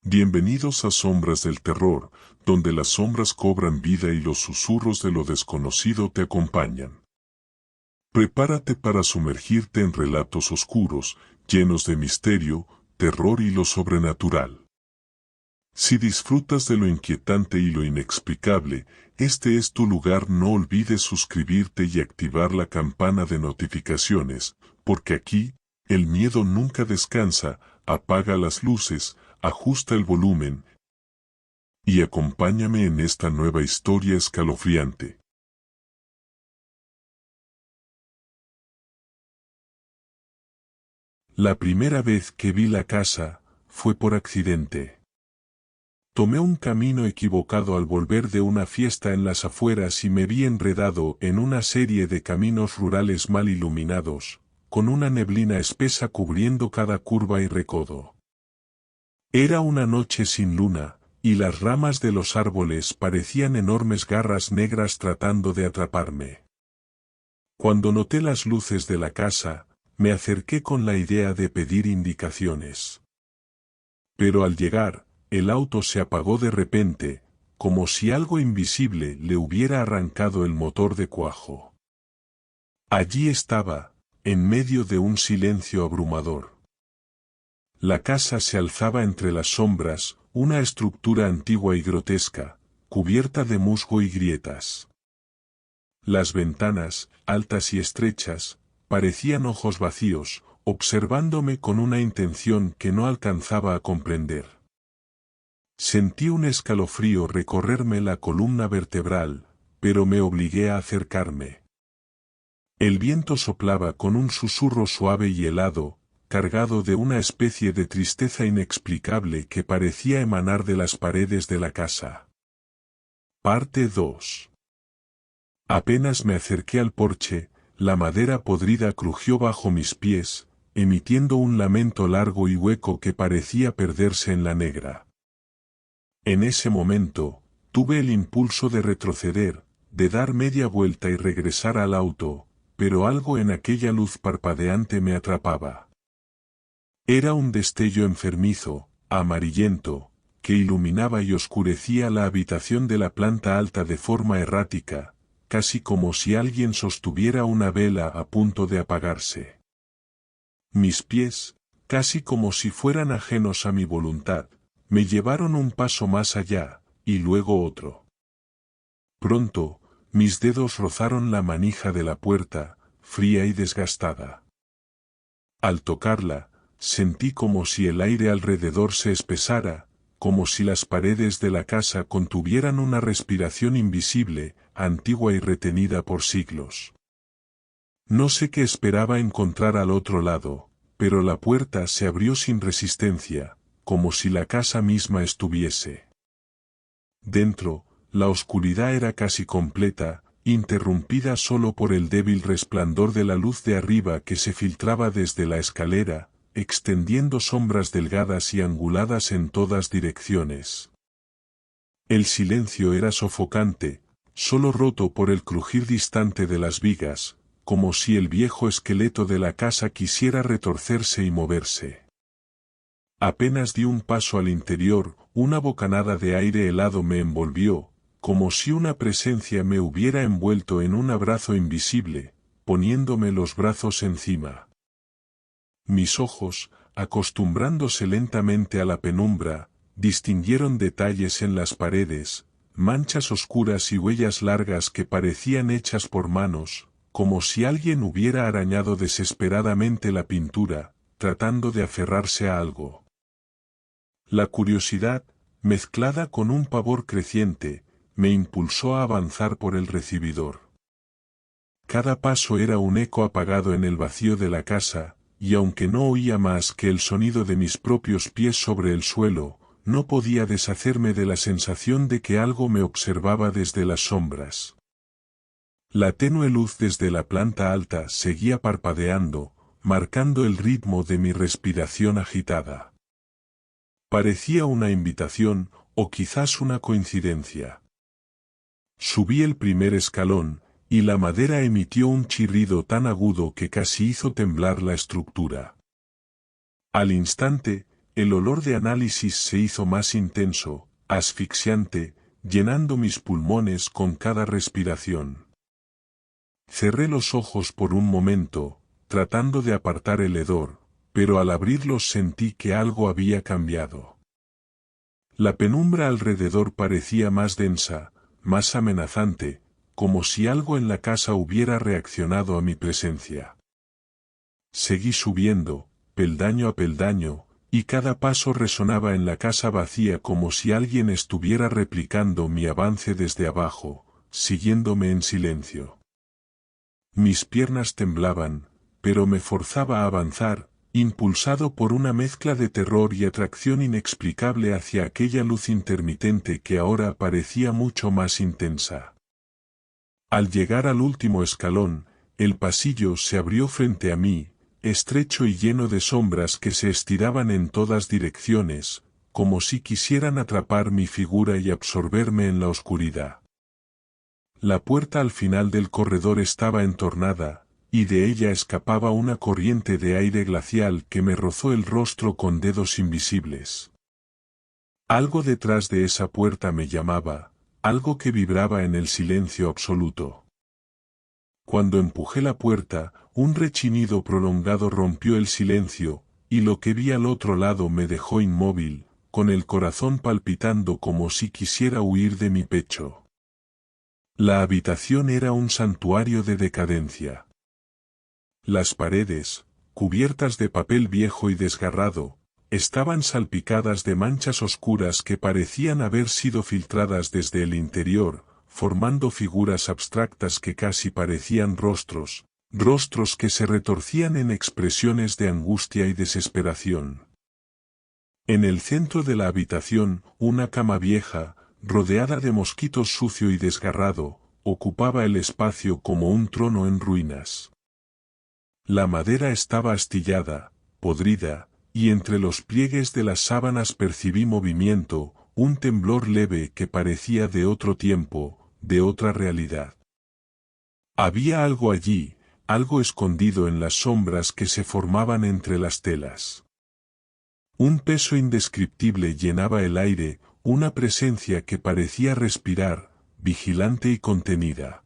Bienvenidos a Sombras del Terror, donde las sombras cobran vida y los susurros de lo desconocido te acompañan. Prepárate para sumergirte en relatos oscuros, llenos de misterio, terror y lo sobrenatural. Si disfrutas de lo inquietante y lo inexplicable, este es tu lugar. No olvides suscribirte y activar la campana de notificaciones, porque aquí, el miedo nunca descansa. Apaga las luces, ajusta el volumen y acompáñame en esta nueva historia escalofriante. La primera vez que vi la casa, fue por accidente. Tomé un camino equivocado al volver de una fiesta en las afueras y me vi enredado en una serie de caminos rurales mal iluminados, con una neblina espesa cubriendo cada curva y recodo. Era una noche sin luna, y las ramas de los árboles parecían enormes garras negras tratando de atraparme. Cuando noté las luces de la casa, me acerqué con la idea de pedir indicaciones. Pero al llegar, el auto se apagó de repente, como si algo invisible le hubiera arrancado el motor de cuajo. Allí estaba, en medio de un silencio abrumador. La casa se alzaba entre las sombras, una estructura antigua y grotesca, cubierta de musgo y grietas. Las ventanas, altas y estrechas, parecían ojos vacíos, observándome con una intención que no alcanzaba a comprender. Sentí un escalofrío recorrerme la columna vertebral, pero me obligué a acercarme. El viento soplaba con un susurro suave y helado, cargado de una especie de tristeza inexplicable que parecía emanar de las paredes de la casa. Parte 2. Apenas me acerqué al porche, la madera podrida crujió bajo mis pies, emitiendo un lamento largo y hueco que parecía perderse en la negra. En ese momento, tuve el impulso de retroceder, de dar media vuelta y regresar al auto, pero algo en aquella luz parpadeante me atrapaba. Era un destello enfermizo, amarillento, que iluminaba y oscurecía la habitación de la planta alta de forma errática, casi como si alguien sostuviera una vela a punto de apagarse. Mis pies, casi como si fueran ajenos a mi voluntad, me llevaron un paso más allá, y luego otro. Pronto, mis dedos rozaron la manija de la puerta, fría y desgastada. Al tocarla, sentí como si el aire alrededor se espesara, como si las paredes de la casa contuvieran una respiración invisible, antigua y retenida por siglos. No sé qué esperaba encontrar al otro lado, pero la puerta se abrió sin resistencia, como si la casa misma estuviese. Dentro, la oscuridad era casi completa, interrumpida solo por el débil resplandor de la luz de arriba que se filtraba desde la escalera, extendiendo sombras delgadas y anguladas en todas direcciones. El silencio era sofocante, solo roto por el crujir distante de las vigas, como si el viejo esqueleto de la casa quisiera retorcerse y moverse. Apenas di un paso al interior, una bocanada de aire helado me envolvió, como si una presencia me hubiera envuelto en un abrazo invisible, poniéndome los brazos encima. Mis ojos, acostumbrándose lentamente a la penumbra, distinguieron detalles en las paredes, manchas oscuras y huellas largas que parecían hechas por manos, como si alguien hubiera arañado desesperadamente la pintura, tratando de aferrarse a algo. La curiosidad, mezclada con un pavor creciente, me impulsó a avanzar por el recibidor. Cada paso era un eco apagado en el vacío de la casa, y aunque no oía más que el sonido de mis propios pies sobre el suelo, no podía deshacerme de la sensación de que algo me observaba desde las sombras. La tenue luz desde la planta alta seguía parpadeando, marcando el ritmo de mi respiración agitada. Parecía una invitación, o quizás una coincidencia. Subí el primer escalón, y la madera emitió un chirrido tan agudo que casi hizo temblar la estructura. Al instante, el olor de análisis se hizo más intenso, asfixiante, llenando mis pulmones con cada respiración. Cerré los ojos por un momento, tratando de apartar el hedor, pero al abrirlos sentí que algo había cambiado. La penumbra alrededor parecía más densa, más amenazante, como si algo en la casa hubiera reaccionado a mi presencia. Seguí subiendo, peldaño a peldaño, y cada paso resonaba en la casa vacía como si alguien estuviera replicando mi avance desde abajo, siguiéndome en silencio. Mis piernas temblaban, pero me forzaba a avanzar, impulsado por una mezcla de terror y atracción inexplicable hacia aquella luz intermitente que ahora parecía mucho más intensa. Al llegar al último escalón, el pasillo se abrió frente a mí, estrecho y lleno de sombras que se estiraban en todas direcciones, como si quisieran atrapar mi figura y absorberme en la oscuridad. La puerta al final del corredor estaba entornada, y de ella escapaba una corriente de aire glacial que me rozó el rostro con dedos invisibles. Algo detrás de esa puerta me llamaba, algo que vibraba en el silencio absoluto. Cuando empujé la puerta, un rechinido prolongado rompió el silencio, y lo que vi al otro lado me dejó inmóvil, con el corazón palpitando como si quisiera huir de mi pecho. La habitación era un santuario de decadencia. Las paredes, cubiertas de papel viejo y desgarrado, estaban salpicadas de manchas oscuras que parecían haber sido filtradas desde el interior, formando figuras abstractas que casi parecían rostros, rostros que se retorcían en expresiones de angustia y desesperación. En el centro de la habitación, una cama vieja, rodeada de mosquitos sucio y desgarrado, ocupaba el espacio como un trono en ruinas. La madera estaba astillada, podrida, y entre los pliegues de las sábanas percibí movimiento, un temblor leve que parecía de otro tiempo, de otra realidad. Había algo allí, algo escondido en las sombras que se formaban entre las telas. Un peso indescriptible llenaba el aire, una presencia que parecía respirar, vigilante y contenida.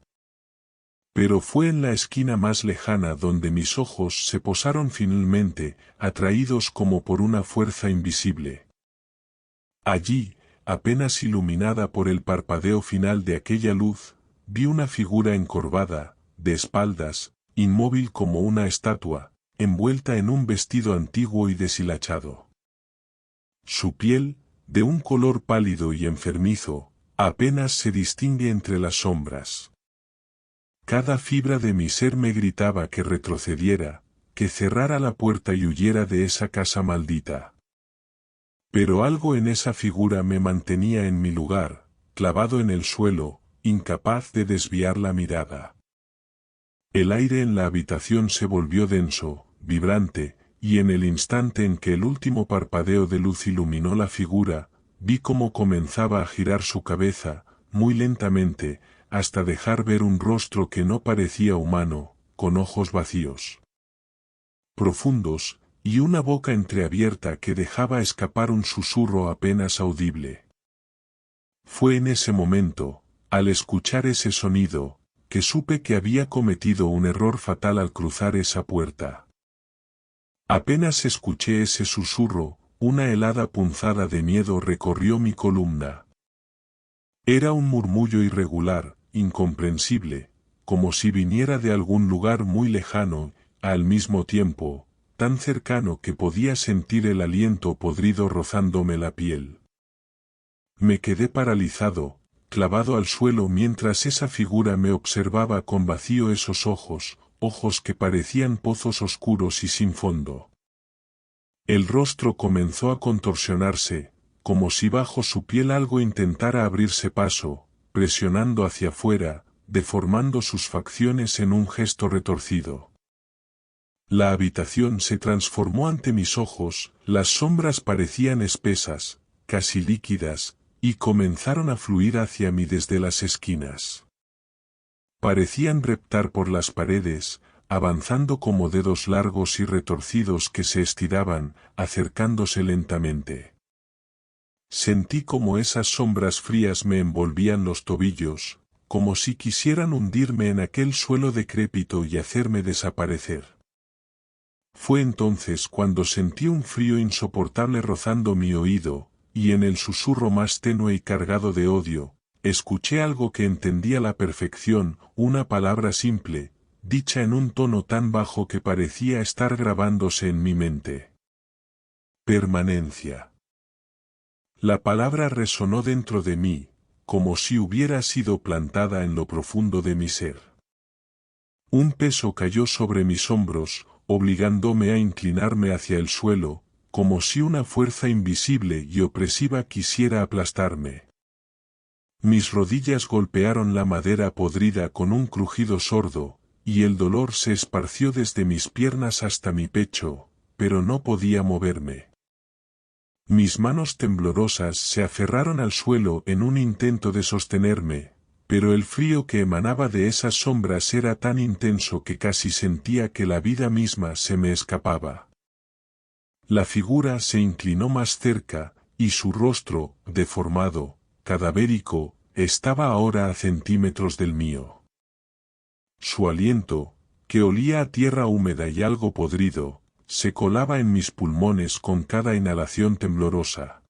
Pero fue en la esquina más lejana donde mis ojos se posaron finalmente, atraídos como por una fuerza invisible. Allí, apenas iluminada por el parpadeo final de aquella luz, vi una figura encorvada, de espaldas, inmóvil como una estatua, envuelta en un vestido antiguo y deshilachado. Su piel, de un color pálido y enfermizo, apenas se distingue entre las sombras. Cada fibra de mi ser me gritaba que retrocediera, que cerrara la puerta y huyera de esa casa maldita. Pero algo en esa figura me mantenía en mi lugar, clavado en el suelo, incapaz de desviar la mirada. El aire en la habitación se volvió denso, vibrante, y en el instante en que el último parpadeo de luz iluminó la figura, vi cómo comenzaba a girar su cabeza, muy lentamente, hasta dejar ver un rostro que no parecía humano, con ojos vacíos, profundos, y una boca entreabierta que dejaba escapar un susurro apenas audible. Fue en ese momento, al escuchar ese sonido, que supe que había cometido un error fatal al cruzar esa puerta. Apenas escuché ese susurro, una helada punzada de miedo recorrió mi columna. Era un murmullo irregular, incomprensible, como si viniera de algún lugar muy lejano, al mismo tiempo, tan cercano que podía sentir el aliento podrido rozándome la piel. Me quedé paralizado, clavado al suelo mientras esa figura me observaba con vacío esos ojos, ojos que parecían pozos oscuros y sin fondo. El rostro comenzó a contorsionarse, como si bajo su piel algo intentara abrirse paso, presionando hacia afuera, deformando sus facciones en un gesto retorcido. La habitación se transformó ante mis ojos, las sombras parecían espesas, casi líquidas, y comenzaron a fluir hacia mí desde las esquinas. Parecían reptar por las paredes, avanzando como dedos largos y retorcidos que se estiraban, acercándose lentamente. Sentí como esas sombras frías me envolvían los tobillos, como si quisieran hundirme en aquel suelo decrépito y hacerme desaparecer. Fue entonces cuando sentí un frío insoportable rozando mi oído, y en el susurro más tenue y cargado de odio, escuché algo que entendí a la perfección, una palabra simple, dicha en un tono tan bajo que parecía estar grabándose en mi mente. Permanencia. La palabra resonó dentro de mí, como si hubiera sido plantada en lo profundo de mi ser. Un peso cayó sobre mis hombros, obligándome a inclinarme hacia el suelo, como si una fuerza invisible y opresiva quisiera aplastarme. Mis rodillas golpearon la madera podrida con un crujido sordo, y el dolor se esparció desde mis piernas hasta mi pecho, pero no podía moverme. Mis manos temblorosas se aferraron al suelo en un intento de sostenerme, pero el frío que emanaba de esas sombras era tan intenso que casi sentía que la vida misma se me escapaba. La figura se inclinó más cerca, y su rostro, deformado, cadavérico, estaba ahora a centímetros del mío. Su aliento, que olía a tierra húmeda y algo podrido, se colaba en mis pulmones con cada inhalación temblorosa.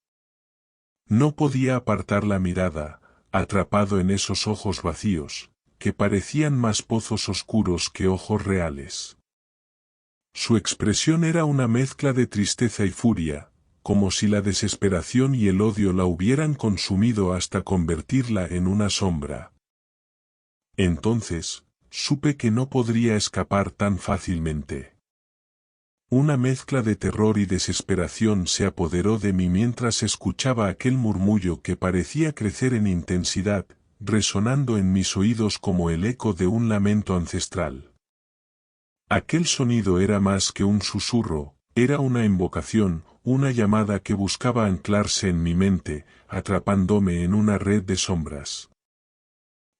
No podía apartar la mirada, atrapado en esos ojos vacíos, que parecían más pozos oscuros que ojos reales. Su expresión era una mezcla de tristeza y furia, como si la desesperación y el odio la hubieran consumido hasta convertirla en una sombra. Entonces, supe que no podría escapar tan fácilmente. Una mezcla de terror y desesperación se apoderó de mí mientras escuchaba aquel murmullo que parecía crecer en intensidad, resonando en mis oídos como el eco de un lamento ancestral. Aquel sonido era más que un susurro, era una invocación, una llamada que buscaba anclarse en mi mente, atrapándome en una red de sombras.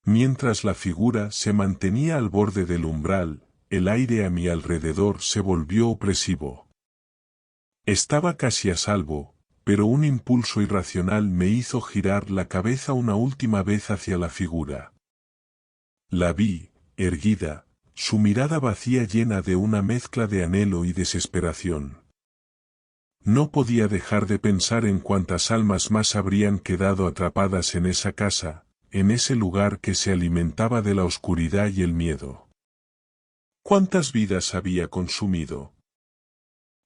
Mientras la figura se mantenía al borde del umbral, el aire a mi alrededor se volvió opresivo. Estaba casi a salvo, pero un impulso irracional me hizo girar la cabeza una última vez hacia la figura. La vi, erguida, su mirada vacía llena de una mezcla de anhelo y desesperación. No podía dejar de pensar en cuántas almas más habrían quedado atrapadas en esa casa, en ese lugar que se alimentaba de la oscuridad y el miedo. ¿Cuántas vidas había consumido?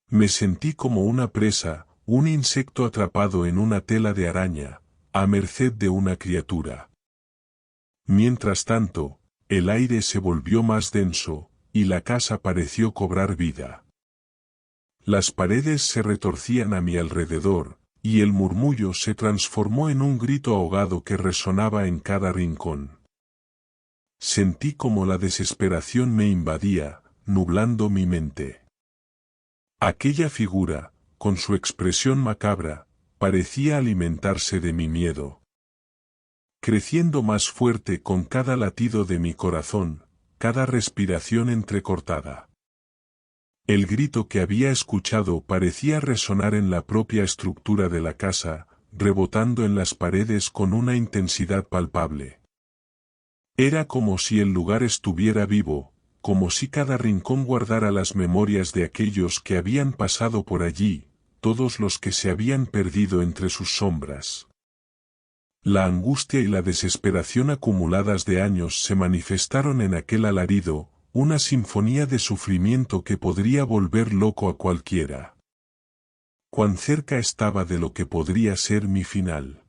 Me sentí como una presa, un insecto atrapado en una tela de araña, a merced de una criatura. Mientras tanto, el aire se volvió más denso, y la casa pareció cobrar vida. Las paredes se retorcían a mi alrededor, y el murmullo se transformó en un grito ahogado que resonaba en cada rincón. Sentí como la desesperación me invadía, nublando mi mente. Aquella figura, con su expresión macabra, parecía alimentarse de mi miedo. Creciendo más fuerte con cada latido de mi corazón, cada respiración entrecortada. El grito que había escuchado parecía resonar en la propia estructura de la casa, rebotando en las paredes con una intensidad palpable. Era como si el lugar estuviera vivo, como si cada rincón guardara las memorias de aquellos que habían pasado por allí, todos los que se habían perdido entre sus sombras. La angustia y la desesperación acumuladas de años se manifestaron en aquel alarido, una sinfonía de sufrimiento que podría volver loco a cualquiera. Cuán cerca estaba de lo que podría ser mi final.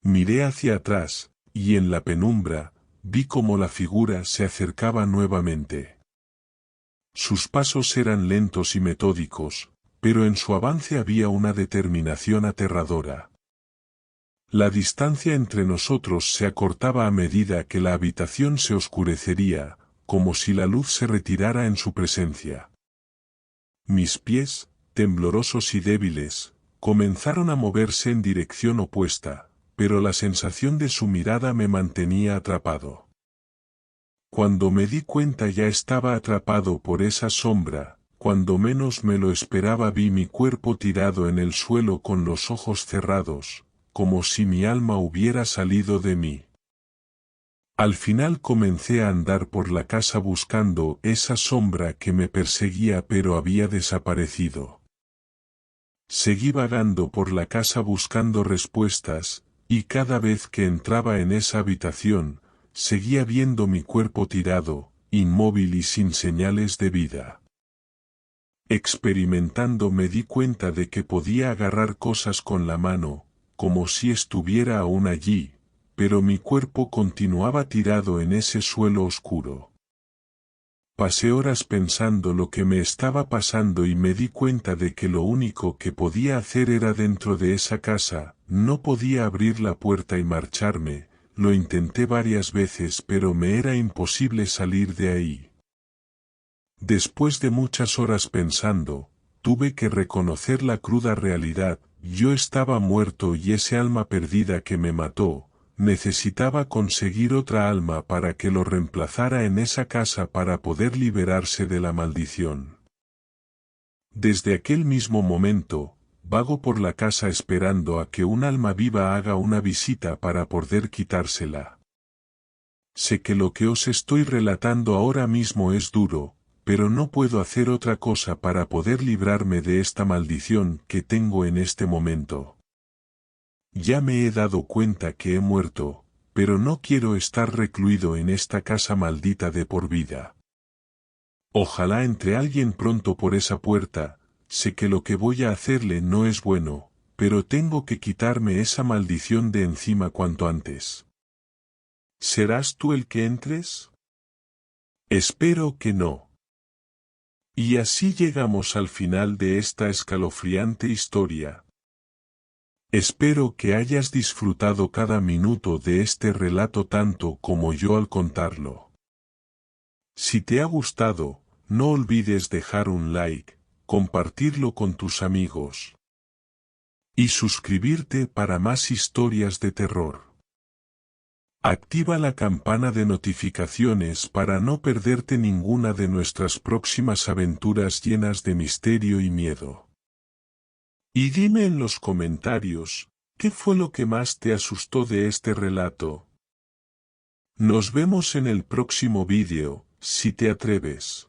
Miré hacia atrás, y en la penumbra, vi cómo la figura se acercaba nuevamente. Sus pasos eran lentos y metódicos, pero en su avance había una determinación aterradora. La distancia entre nosotros se acortaba a medida que la habitación se oscurecería, como si la luz se retirara en su presencia. Mis pies, temblorosos y débiles, comenzaron a moverse en dirección opuesta, pero la sensación de su mirada me mantenía atrapado. Cuando me di cuenta ya estaba atrapado por esa sombra. Cuando menos me lo esperaba vi mi cuerpo tirado en el suelo con los ojos cerrados, como si mi alma hubiera salido de mí. Al final comencé a andar por la casa buscando esa sombra que me perseguía pero había desaparecido. Seguí vagando por la casa buscando respuestas, y cada vez que entraba en esa habitación, seguía viendo mi cuerpo tirado, inmóvil y sin señales de vida. Experimentando me di cuenta de que podía agarrar cosas con la mano, como si estuviera aún allí, pero mi cuerpo continuaba tirado en ese suelo oscuro. Pasé horas pensando lo que me estaba pasando y me di cuenta de que lo único que podía hacer era dentro de esa casa, no podía abrir la puerta y marcharme, lo intenté varias veces pero me era imposible salir de ahí. Después de muchas horas pensando, tuve que reconocer la cruda realidad, yo estaba muerto y ese alma perdida que me mató, necesitaba conseguir otra alma para que lo reemplazara en esa casa para poder liberarse de la maldición. Desde aquel mismo momento, vago por la casa esperando a que un alma viva haga una visita para poder quitársela. Sé que lo que os estoy relatando ahora mismo es duro, pero no puedo hacer otra cosa para poder librarme de esta maldición que tengo en este momento. Ya me he dado cuenta que he muerto, pero no quiero estar recluido en esta casa maldita de por vida. Ojalá entre alguien pronto por esa puerta, sé que lo que voy a hacerle no es bueno, pero tengo que quitarme esa maldición de encima cuanto antes. ¿Serás tú el que entres? Espero que no. Y así llegamos al final de esta escalofriante historia. Espero que hayas disfrutado cada minuto de este relato tanto como yo al contarlo. Si te ha gustado, no olvides dejar un like, compartirlo con tus amigos y suscribirte para más historias de terror. Activa la campana de notificaciones para no perderte ninguna de nuestras próximas aventuras llenas de misterio y miedo. Y dime en los comentarios, ¿qué fue lo que más te asustó de este relato? Nos vemos en el próximo vídeo, si te atreves.